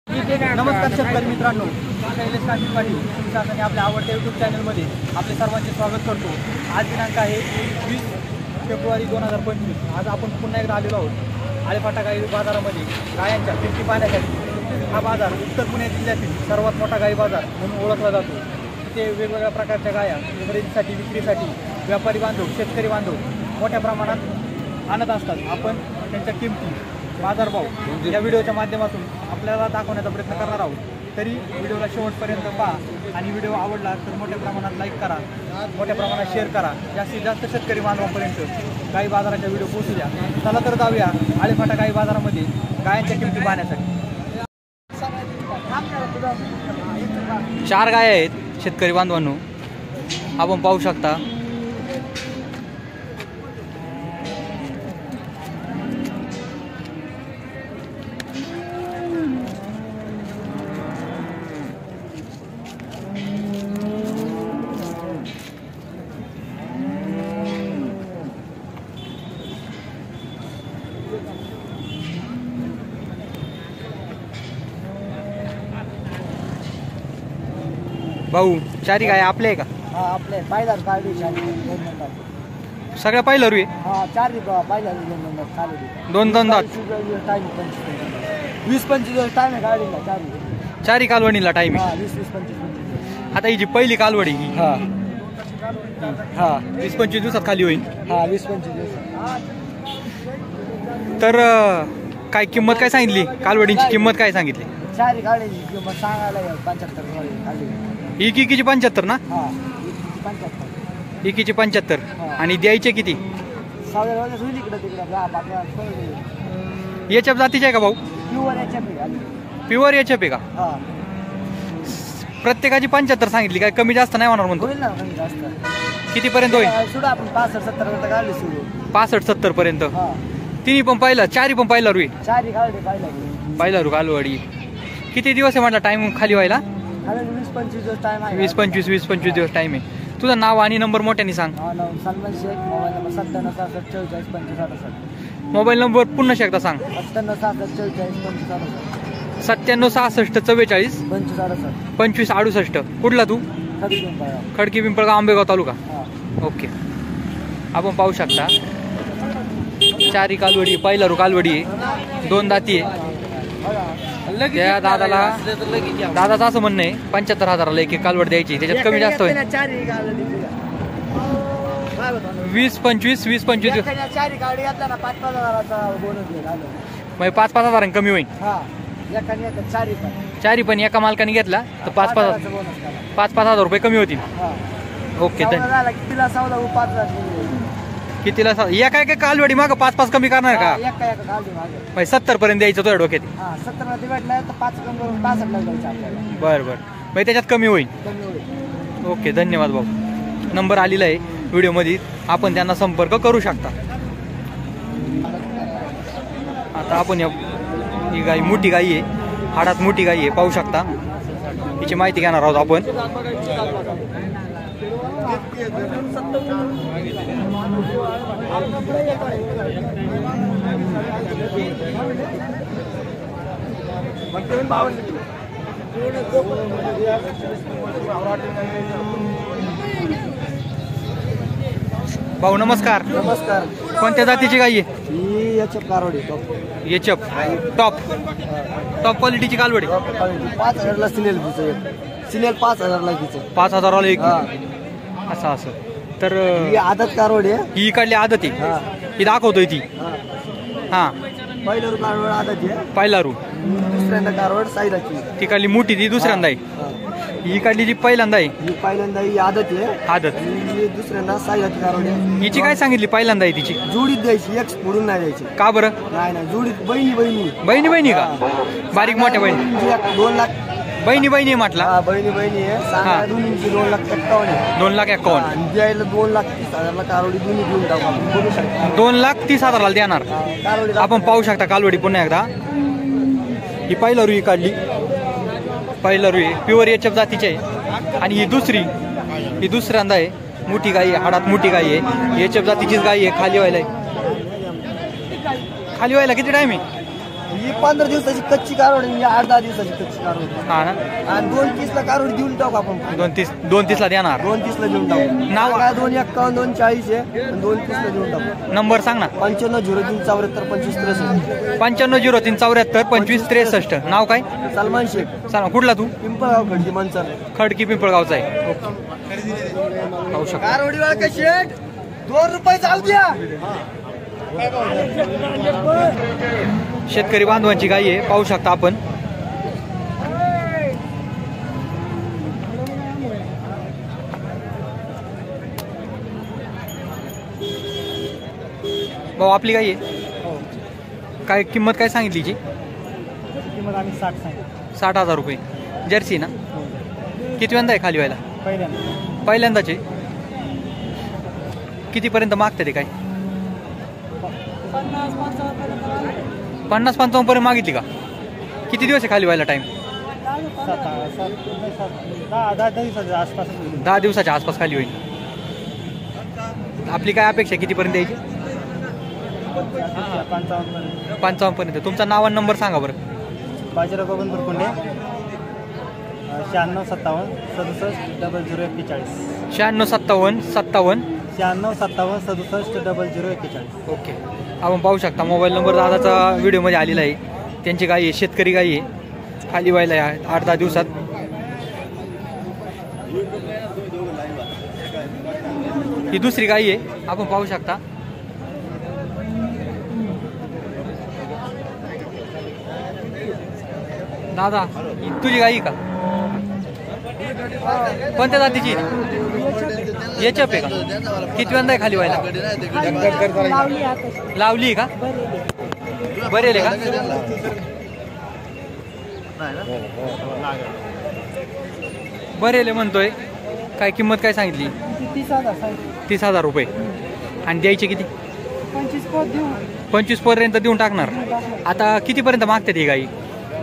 नमस्कार शेतकरी मित्रांनो, शैलेश काशीद पाटील शासनाने आपल्या आवडत्या यूट्यूब चॅनलमध्ये आपले सर्वांचे स्वागत करतो। आज दिनांक आहे 20 फेब्रुवारी 2025। आज आपण पुन्हा एकदा आलेलो आहोत आळेफाटा गाई बाजारामध्ये गायांच्या किमती पाहण्यासाठी। हा बाजार उत्तर पुणे जिल्ह्यातील सर्वात मोठा गाई बाजार म्हणून ओळखला जातो। इथे वेगवेगळ्या प्रकारच्या गाया खरेदीसाठी विक्रीसाठी व्यापारी बांधव शेतकरी बांधव मोठ्या प्रमाणात आणत असतात। आपण त्यांच्या किमती बाजारभाव या व्हिडिओच्या माध्यमातून आपल्याला दाखवण्याचा प्रयत्न करणार आहोत। तरी व्हिडिओला शेवटपर्यंत पहा आणि व्हिडिओ आवडला तर मोठ्या प्रमाणात लाईक करा, मोठ्या प्रमाणात शेअर करा, जास्तीत जास्त शेतकरी बांधवांपर्यंत गाई बाजाराच्या व्हिडिओ पोहोचू द्या। चला तर जाऊया आळेफाटा गाई बाजारामध्ये गायांच्या किमती पाहण्यासाठी। 4 गाय आहेत शेतकरी बांधवांनो, आपण पाहू शकता। भाऊ 4 गाय आपले आहे का? हा आपले पायदार काढली 4 2 नंबर सगळ्या पाहिलं रुई? हा 4 पायदार 2 नंबर काढली 2 दात टाइम 20-25 टाइम आहे गाडीला 4 कालवणीला टाइम आहे। 20-25 आता ही जी पहिली कालवडी हा हा 20-25 दिवसात खाली होईल। हा 20-25 दिवस। तर काय किंमत काय सांगितली? कालवडीची किंमत काय सांगितली? 4 गाडीची किंमत सांगायला 75 काढली। एकीची 75 ना? हा 75 एकीची 75 आणि द्यायचे किती? सावळ्या होईल इकडे तिकडे एचएफ जातीचे आहे का भाऊ? प्युअर एचएफ प्युअर एचएफ आहे का? हा प्रत्येकाची 75 सांगितली, काय कमी जास्त नाही होणार म्हणतो? होईल ना कमी जास्त। किती पर्यंत होईल? सुद्धा आपण 65-70 काढली सुरू 65-70 पर्यंत। हा तिन्ही पण पाहिलं, 4 पण पाहिलं रुई? 4 गाडी पाहिलं रू कालवडी। किती दिवस आहे म्हटलं टाइम खाली व्हायला? 20-25 दिवस टाइम आहे। 20-25 दिवस टाइम आहे। तुझं नाव आणि नंबर मोठ्याने सांग। Salman Shaikh, mobile number 9766444568। Mobile number पुन्हा एकदा सांग। 9766444568। 9766444568। कुठला तू? खडकी पिंपळगाव आंबेगाव तालुका। ओके, आपण पाहू शकता 4 कालवडी पहिला रू कालवडी आहे, 2 दाती आहे। त्या दादाचं असं म्हणणं आहे 75,000ला एक कालवड द्यायची, त्याच्यात कमी जास्त होईल। 20-25 20-25 गाडी घातला ना 5-5,000चा बोनस घेऊन आलो म्हणजे 5-5 हजार कमी होईल। हा एकाने 4 पण एका मालकाने घेतला तर 5-5 हजार रुपये कमी होतील। ओके धन्यवाद। कितीला 5,000 कितीला? एका एका कालवडी माग 5-5 कमी करणार का? एका 70 पर्यंत द्यायचं तुझ्या डोक्यात? 70 डिवाइडला तर 5 कमी करून 65 लागेल आपल्याला। बरं म्हणजे त्याच्यात कमी होईल। ओके धन्यवाद भाऊ। नंबर आलेला आहे व्हिडिओमध्ये, आपण त्यांना संपर्क करू शकता। आता आपण ही गाई मोठी गाई आहे, हाडात मोठी गाई आहे, पाहू शकता। हिची माहिती घेणार आहोत आपण। भाऊ नमस्कार। नमस्कार। कोणत्या जातीची गाई आहे? ही एचएफ कारवडी एचएफ टॉप क्वालिटीची कालवडी। 5,000ला सिलेल 5,000ला घ्यायचं। 5,000ला एक असं तर ही आदत कारवडी आहे। ही इकडली आदत आहे, ही दाखवतोय ती। हा पहिला रू कारवड आदत आहे, पहिला रू। दुसऱ्यांदा कारवड साईदाची, तिकडली मोठी ती दुसऱ्यांदा आहे, ही इकडली जी पहिल्यांदा आहे ही पहिल्यांदा ही आदत आहे। आदत ही दुसऱ्यांदा साईदाची कारवडी आहे। हिची काय सांगितली पहिल्यांदा आहे तिची? जोडीत द्यायची, एक पुढून नाही द्यायची। का बरं? नाही जोडीत बहिणी का? बारीक मोठ्या बहिणी? 2 लाख बहिणी म्हटला? बहिणी आहे। दोन्हीची 2,51,000 2,51,000 द्यायला 2,30,000ला कारवडी दोन्ही घेऊन टाकू आपण, बोलू शकतो। 2,30,000ला देणार आपण, पाहू शकता कालवडी पुन्हा एकदा। ही पहिला रुई काढली, पहिला रुई प्युअर एचएफ जातीची आहे आणि ही दुसऱ्यांदा आहे। मोठी गाई आहे, हाडात मोठी गाई आहे, एचएफ जातीचीच गाई आहे। खाली व्हायला किती टाइम आहे? ही 15 दिवसाची कच्ची कारवड ही 8-10 दिवसाची कच्ची कारवड हा ना आणि 2:30 ला कारवड देऊन टाकू आपण 2:30 ला देणार 2:30 ला देऊन टाकू नाव? काय 251 240 आहे आणि 2:30 ला देऊन टाकू नंबर सांग ना. 9503742563 9503742563 नाव काय? सलमान शेख सांग कुठला तू? पिंपळगाव खडकी मनसर खडकी पिंपळगावचा आहे. पाहू शकता कारवडी वाळ काय शेठ 2 रुपये चालू द्या. शेतकरी बांधवांची गाई आहे, पाहू शकता आपण. भाऊ आपली गाई आहे, काय किंमत काय सांगितली जी? किंमत आम्ही 60 सांगितली. 60,000 रुपये. जर्सी ना? किती वेळा आहे खाली व्हायला? पहिल्यांदाचे. कितीपर्यंत मागते ते काय? 50-55 पर्यंत मागितली का? किती दिवस आहे खाली व्हायला टाइम? 10 दिवसाच्या आसपास खाली होईल. आपली काय अपेक्षा कितीपर्यंत यायची? 55 पर्यंत. तुमचा नाव आणि नंबर सांगा बरं. बाजीराव गोविंद बुरकुंडे 9657 67 0041 9657 ओके. आपण पाहू शकता मोबाईल नंबर दादाचा व्हिडिओमध्ये आलेला आहे. त्यांची गाई आहे, शेतकरी गाई आहे, खाली व्हायला आहे 8-10 दिवसात. ही दुसरी गाई आहे, आपण पाहू शकता. दादा ही तुझी गाई का? कोणत्या जातीची? एचएफ आहे का? किती वेळा आहे खाली व्हायला? लावली का? बरेल आहे का? बरेल आहे म्हणतोय. काय किंमत काय सांगितली? 30,000 रुपये. आणि द्यायचे किती? 25 पर्यंत देऊन टाकणार. आता कितीपर्यंत मागते ती गाई?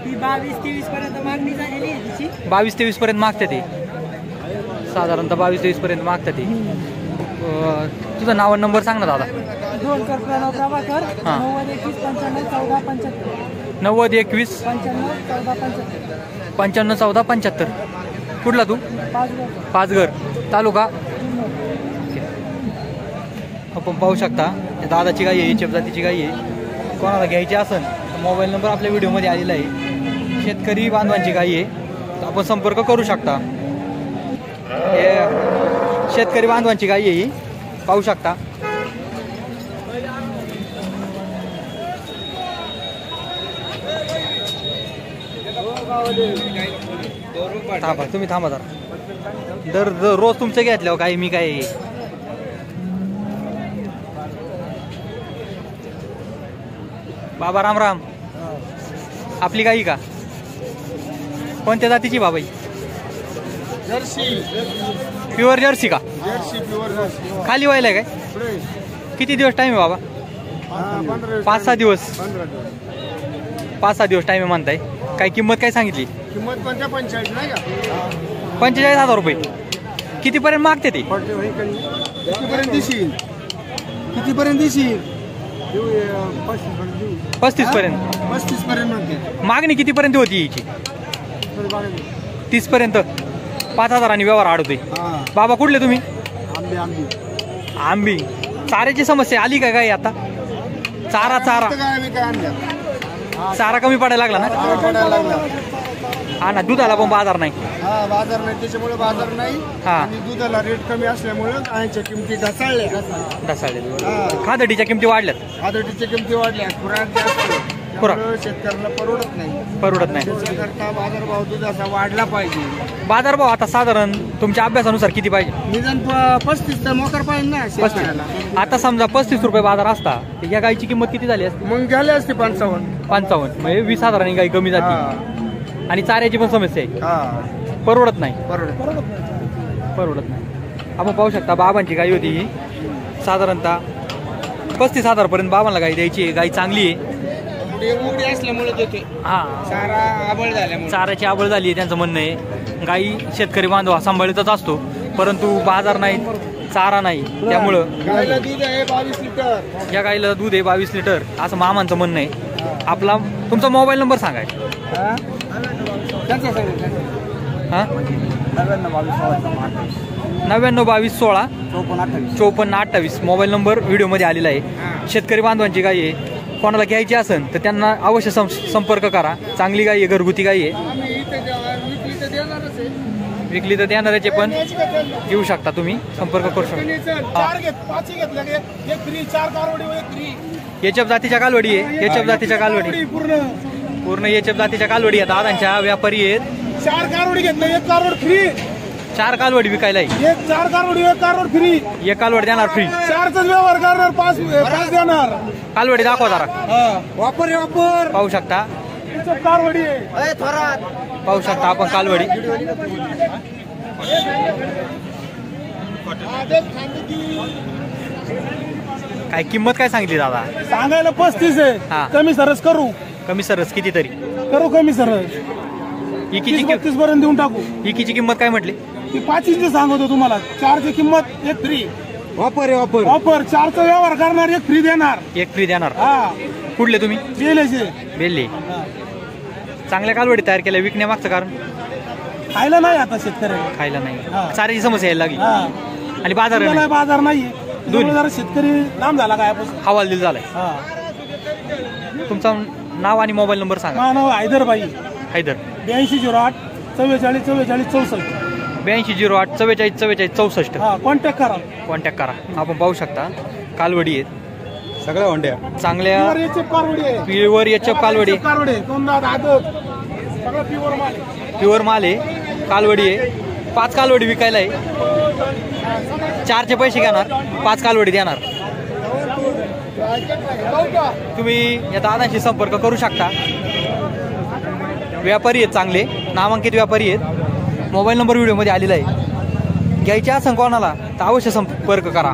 22-23 पर्यंत मागणी झालेली आहे तिची. 22-23 पर्यंत मागते ती, साधारणतः 22-23 पर्यंत मागते ती. तुझं नाव आणि नंबर सांग ना दादा. 9021 951475. कुठला तू? पाचघर तालुका. आपण पाहू शकता दादाची गाई आहे, एचएफ जातीची गाई आहे. कोणाला घ्यायची असेल तर मोबाईल नंबर आपल्या व्हिडिओमध्ये आलेला आहे. शेतकरी बांधवांची गाई आहे, तर आपण संपर्क करू शकता. हे शेतकरी बांधवांची गाई आहे ही, पाहू शकता. थांबा तुम्ही थांबा जरा. रोज तुमचं घेतल्यावर काही मी काय. बाबा राम राम. आपली गाई का? कोणत्या जातीची बाबाई? जर्सी. प्युअर जर्सी का? Jersey pure Jersey. खाली व्हायला काय? किती दिवस टाइम आहे बाबा? 5-6 दिवस. 5-6 दिवस टाइम आहे म्हणताय. काय किंमत काय सांगितली? किंमत 45 नाही का? 45,000 रुपये. कितीपर्यंत मागते ते? कितीपर्यंत दिशील? कितीपर्यंत दिशील? 35 पर्यंत. 35 पर्यंत म्हणते. मागणी कितीपर्यंत होती याची? 30 पर्यंत. 5,000 व्यवहार आडवते. बाबा कुठले तुम्ही? आंबी. चाऱ्याची समस्या आली का काय आता? चारा कमी पडायला लागला ना? हा ना, दुधाला पण बाजार नाही. बाजार नाही, त्याच्यामुळे बाजार नाही. आणि दुधाला रेट कमी असल्यामुळे गायच्या किमती ढसाळल्या. खादडीच्या किमती वाढल्यात. खादडीच्या किमती वाढल्या. खुराक जास्त. शेतकऱ्याला परवडत नाही. त्याच्याकरता बाजारभाव दुधाचा वाढला पाहिजे. बाजारभाव आता साधारण तुमच्या अभ्यासानुसार किती पाहिजे? निदान 35 तर मोकर पाहिजे ना शेतकऱ्याला. आता समजा 35 रुपये बाजार असता, या गायची किंमत किती झाली असते? मग झाली असते 55. म्हणजे 20,000 गाई कमी जाते. आणि चाऱ्याची पण समस्या आहे. परवडत नाही. आपण पाहू शकता बाबांची गाई होती ही, साधारणतः 35,000 पर्यंत बाबांना गाई द्यायची. गाई चांगली आहे. असल्यामुळे देते. चाऱ्याची आबळ झाली आहे त्यांचं म्हणणं आहे. गाई शेतकरी बांधव सांभाळतच असतो, परंतु बाजार नाही, चारा नाही. त्यामुळं गाईला दूध आहे 22 लिटर. या गाईला दूध आहे 22 लिटर असं मामांचं म्हणणं आहे. आपला तुमचा मोबाईल नंबर सांगा. हां 992216 5428 मोबाईल नंबर व्हिडिओमध्ये आलेला आहे. शेतकरी बांधवांची गाय आहे, कोणाला घ्यायची असेल तर त्यांना अवश्य संपर्क करा. चांगली गाय आहे, घरगुती गाय आहे. विकली तर देणाऱ्याचे पण घेऊ शकता तुम्ही, संपर्क करू शकता. एचएफ जातीच्या कालवडी आहे, एचएफ जातीच्या कालवडी पूर्ण एचएफ जातीच्या कालवडी आहेत. दादांच्या व्यापारी आहेत. 4 कालवडी घेतलं 1 कालवड फ्री. 4 कालवडी विकायला आहे. 4 कालवडी 1 कालवड फ्री. 1 कालवड देणार फ्री. 4चा व्यवहार करणार 5 देणार. कालवडी दाखवा जरा. वापर पाहू शकता, कालवडी पाहू शकता आपण कालवडी. काय किंमत काय सांगितली दादा? सांगायला 35 आहे. कमी सरस करू. कमी सरस किती तरी करू कमी सरस. इकीची 35 पर्यंत देऊन टाकू. इकीची किंमत काय म्हटली? ती 5 सांगतो तुम्हाला. 4ची किंमत 1 फ्री. वापर 4चा व्यवहार करणार 1 फ्री देणार. 1 फ्री देणार. हा कुठले तुम्ही? बेल्ले. चांगल्या कालवडी तयार केल्या. विकण्यामागचं कारण? खायला नाही आता शेतकऱ्याला. खायला नाही. सारी समस्या यायला लागली. आणि बाजार नाही. बाजार नाही. दोन्ही जरा शेतकरी लांब झाला काय हवालदिल झालाय. तुमचं नाव आणि मोबाईल नंबर सांगा. माझं नाव हैदरबाई. हैदर. 8208 44 44 64. 8208 44 44 64. कॉन्टॅक्ट करा. कॉन्टॅक्ट करा. आपण पाहू शकता कालवडी आहेत सगळ्या होंड्या चांगल्या. प्युअर एचएफ कालवडी. प्युअर माल आहे. कालवडी आहे. 5 कालवडी विकायला आहे. 4चे पैसे घेणार, 5 कालवडी देणार. तुम्ही या दादांशी संपर्क करू शकता. व्यापारी आहेत, चांगले नामांकित व्यापारी आहेत. मोबाईल नंबर व्हिडिओमध्ये आलेला आहे. घ्यायचे असेल कोणाला तर अवश्य संपर्क करा.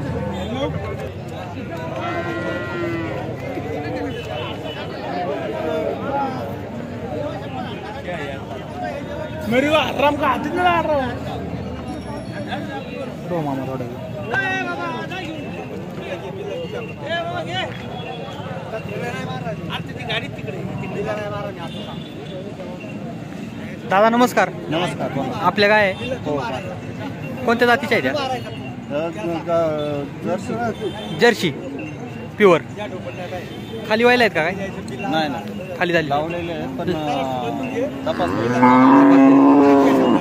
आराम का हातीत नाही आराम. मामा थोडं दादा नमस्कार. नमस्कार. आपल्या काय कोणत्या जातीच्या आहेत त्या? Jersey pure. खाली व्हायला आहेत का काय? नाही खाली झाली. लावलेले पण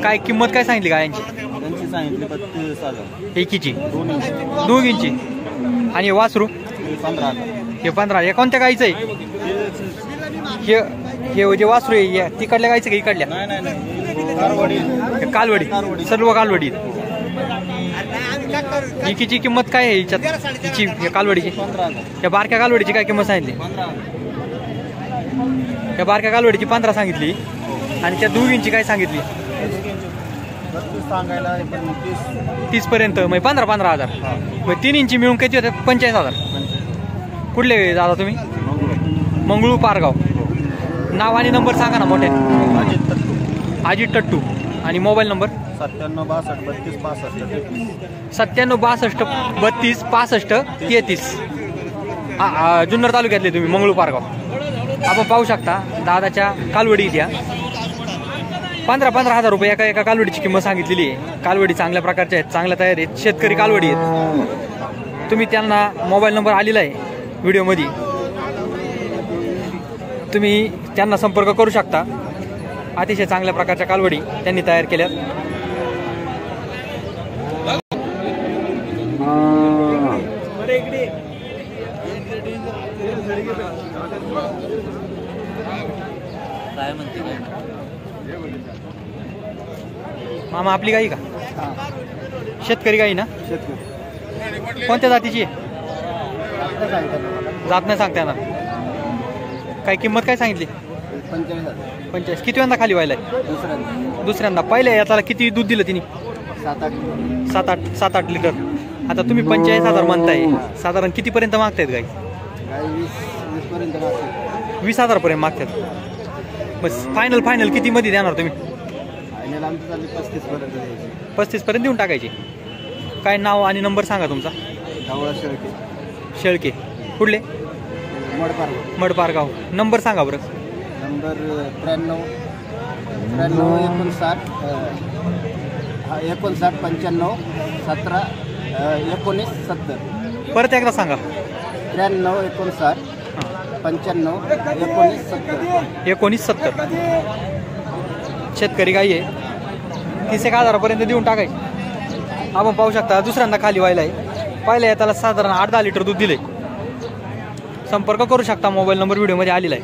काय किंमत काय सांगितली गायांची? त्यांची सांगितली 35,000. एकीची दोघींची. आणि वासरू 15,000. हे 15. हे कोणत्या गाईचं आहे? हे जे वासरू आहे तिकडल्या गाईचं का इकडल्या? कालवडी. सर्व कालवडी. एकीची किंमत काय आहे हिच्यात? हिची कालवडीची. या बारक्या कालवडीची काय किंमत सांगितली? या बारक्या कालवडीची 15 सांगितली. आणि त्या दोघींची काय सांगितली? 30 पर्यंत. मग 15,000. मग 3 इंची मिळून किती होते? 45,000. कुठले दादा तुम्ही? मंगळू पारगाव. नाव आणि नंबर सांगा ना मोठे. अजित टट्टू. आणि मोबाईल नंबर? 9762 32 65 33. जुन्नर तालुक्यातले तुम्ही, मंगळू पारगाव. आपण पाहू शकता दादाच्या कालवडी द्या. 15,000 रुपये एका कालवडीची किंमत सांगितलेली आहे. कालवडी चांगल्या प्रकारच्या आहेत, चांगल्या तयार आहेत, शेतकरी कालवडी आहेत. तुम्ही त्यांना मोबाईल नंबर आलेला आहे व्हिडिओमध्ये, तुम्ही त्यांना संपर्क करू शकता. अतिशय चांगल्या प्रकारच्या कालवडी त्यांनी तयार केल्यात. काय म्हणते मामा? आपली गाई का? शेतकरी गाई ना? कोणत्या जातीची आहे? जात नाही सांगता येणार. काय किंमत काय सांगितली? 45. किती वेळा खाली व्हायला? दुसऱ्यांदा. पहिल्या याला किती दूध दिलं तिने? 7-8 लिटर. आता तुम्ही 45,000 म्हणताय. साधारण कितीपर्यंत मागतायत गाई? 20,000 पर्यंत मागतात. बस फायनल किती मध्ये देणार तुम्ही? 35 पर्यंत देऊन टाकायचे. काय नाव आणि नंबर सांगा तुमचा? शेळके. शेळके. कुठले? मडपारगाव. नंबर सांगा बरं. नंबर 93 59 95 17 19 70. परत एकदा सांगा. 93 59 95 19 70. 1970. शेतकरी गाई आहे. 30,000 देऊन टाकायची. आपण पाहू शकता दुसऱ्यांदा खाली व्हायला आहे. पहिल्या त्याला साधारण 8-10 लिटर दूध दिले. संपर्क करू शकता. मोबाईल नंबर व्हिडिओमध्ये आलेला आहे.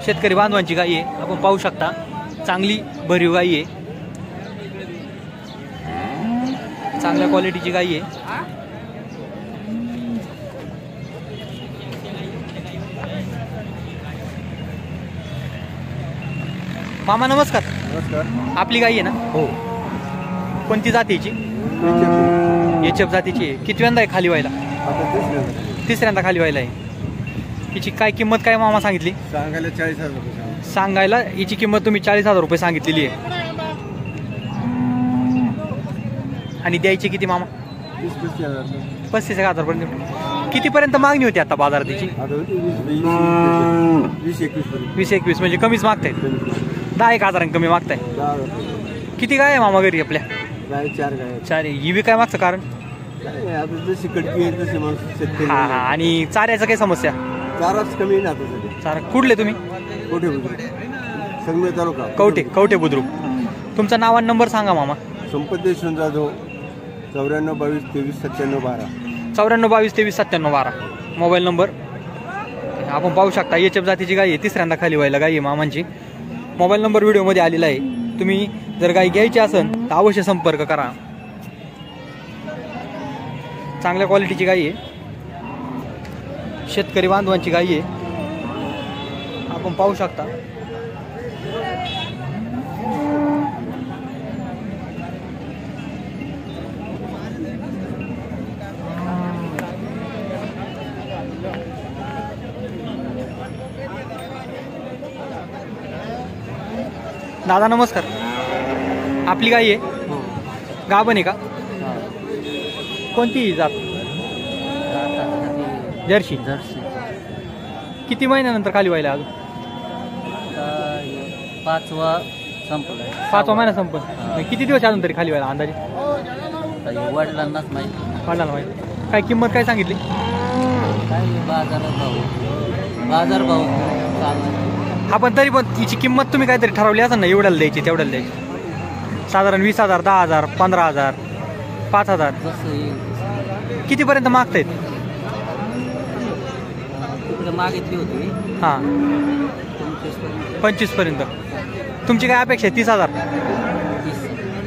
शेतकरी बांधवांची गाई आहे. आपण पाहू शकता चांगली भरीव गाई आहे. चांगल्या क्वालिटीची गाई आहे. मामा नमस्कार. आपली गाई आहे ना? हो. कोणती जातीची? एचएफ जातीची आहे. कितव्यांदा आहे खाली व्हायला? तिसऱ्यांदा खाली व्हायला आहे. हिची काय किंमत काय मामा सांगितली? सांगायला 40,000 रुपये. सांगायला हिची किंमत तुम्ही 40,000 रुपये सांगितलेली आहे. आणि द्यायची किती मामा? 35,000 पर्यंत. कितीपर्यंत मागणी होती आता बाजारात तिची? 20-21 म्हणजे कमीच मागताय. 10,000 कमी मागताय. किती गाय आहे मामा घरी आपल्या? 4 ही बी काय मागचं कारण? हा हा. आणि चाऱ्याचं काही समस्या? चाराच कमी ना. चारा कुठले तुम्ही? संगमे तालुका कवठे बुद्रुक. तुमचं नाव आणि नंबर सांगा मामा. संपत देशमुख जाधव 94 22 23 97 12. 94 22 23 97 12 mobile number. आपण पाहू शकता एचएफ जातीची गाई आहे. तिसऱ्यांदा खाली व्हायला गाई आहे मामांची. मोबाईल नंबर व्हिडिओमध्ये आलेला आहे. तुम्ही जर गाई घ्यायची असेल तर अवश्य संपर्क करा. चांगल्या क्वालिटीची गाई आहे. शेतकरी बांधवांची गाई आहे. आपण पाहू शकता. दादा नमस्कार. आपली गाई आहे? गाभण आहे का? कोणती जात? जर्सी. किती महिन्यानंतर खाली व्हायला? अजून 5वा संपला. 5वा महिना संपत. किती दिवस अजून तरी खाली व्हायला अंदाजे? वडिलांनाच माहिती. वडिलांना माहिती. काय किंमत काय सांगितली? काय बाजार भाव हा पण तरी पण तिची किंमत तुम्ही काहीतरी ठरवली असेल ना? एवढ्याला द्यायची तेवढ्याला द्यायची. साधारण 20,000 10,000 15,000 5,000 जसं कितीपर्यंत मागतायत? तिकडे मागितली होती. हां 25 पर्यंत. तुमची काय अपेक्षा आहे? 30,000.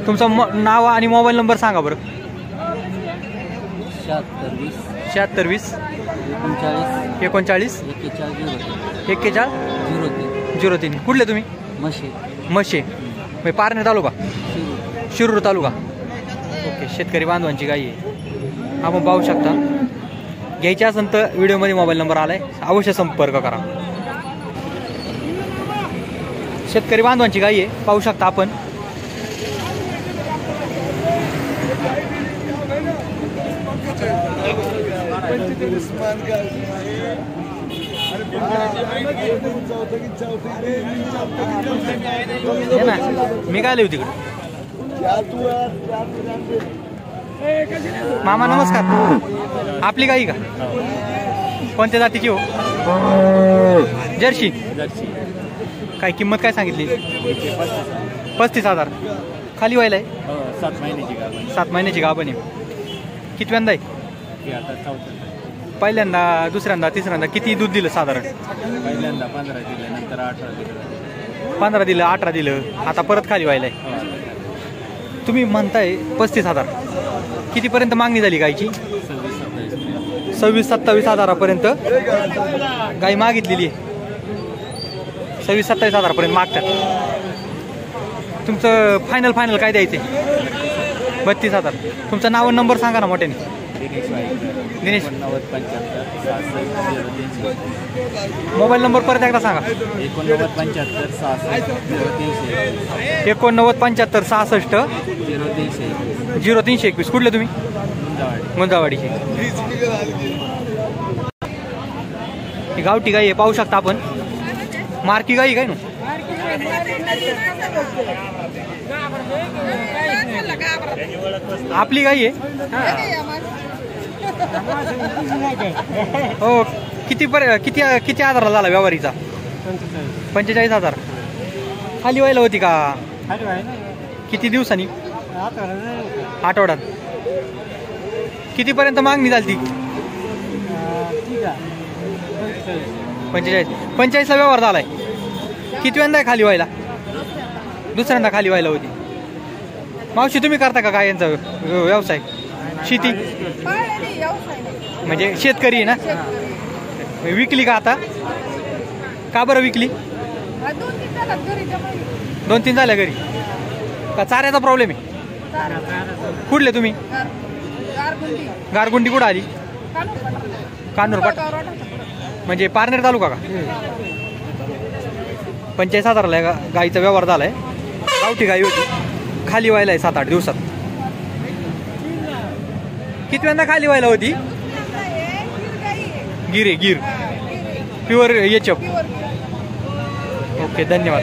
तुमचं नाव आणि मोबाईल नंबर सांगा बरं. 76 20 39 41 03. कुठले तुम्ही? मशे पारणे तालुका शिरूर तालुका. ओके. शेतकरी बांधवांची गाई आहे. आपण पाहू शकता. घ्यायची असेल तर व्हिडिओमध्ये मोबाईल नंबर आलाय. अवश्य संपर्क करा. शेतकरी बांधवांची गाई आहे. पाहू शकता आपण. मी काय लिहू तिकडे. मामा नमस्कार. आपली गाई का? कोणत्या जातीची हो? जर्सी. काय किंमत काय सांगितली? 35,000. खाली व्हायला आहे? 7 महिन्याची गाभण आहे. कितव्यांदा आहे? पहिल्यांदा दुसऱ्यांदा तिसऱ्यांदा किती दूध दिलं साधारण? पहिल्यांदा 15 दिलं, नंतर 18 दिलं. 15 दिलं 18 दिलं. आता परत खाली व्हायला आहे. तुम्ही म्हणताय 35,000. कितीपर्यंत मागणी झाली गायची? 26-27 हजारापर्यंत गाय मागितलेली आहे. 26-27 हजारापर्यंत मागतात. तुमचं फायनल काय द्यायचं? 32,000. तुमचं नाव आणि नंबर सांगा ना मोठ्याने. दिनेश. मोबाईल नंबर परत एकदा सांगा. 89 75 66 0321. कुठले तुम्ही? गुंजावाडीची ही गावठी गाई आहे, पाहू शकता आपण. मार्की गाई काय ना आपली गाई आहे. हो किती किती आधार झाला व्यवहारीचा? 45,000. खाली व्हायला होती का? किती दिवसांनी? आठवड्यात. कितीपर्यंत मागणी झाली ती? 45ला व्यवहार झालाय. किती वेळा खाली व्हायला? दुसऱ्यांदा खाली व्हायला होती. मावशी तुम्ही करता का काय यांचा व्यवसाय? शेती म्हणजे शेतकरी आहे ना? विकली का आता? का बरं विकली? 2-3 झाल्या घरी का? चाऱ्याचा प्रॉब्लेम आहे? कुठले तुम्ही? गारगुंडी कुठं आली? कान्नूर पाट म्हणजे पारनेर तालुका का? 45,000ला गाईचा व्यवहार झालाय. गावठी गाई होती, खाली व्हायला आहे 7-8 दिवसात. किती वेळा खाली व्हायला होती? गिर प्युअर एचएफ. ओके धन्यवाद.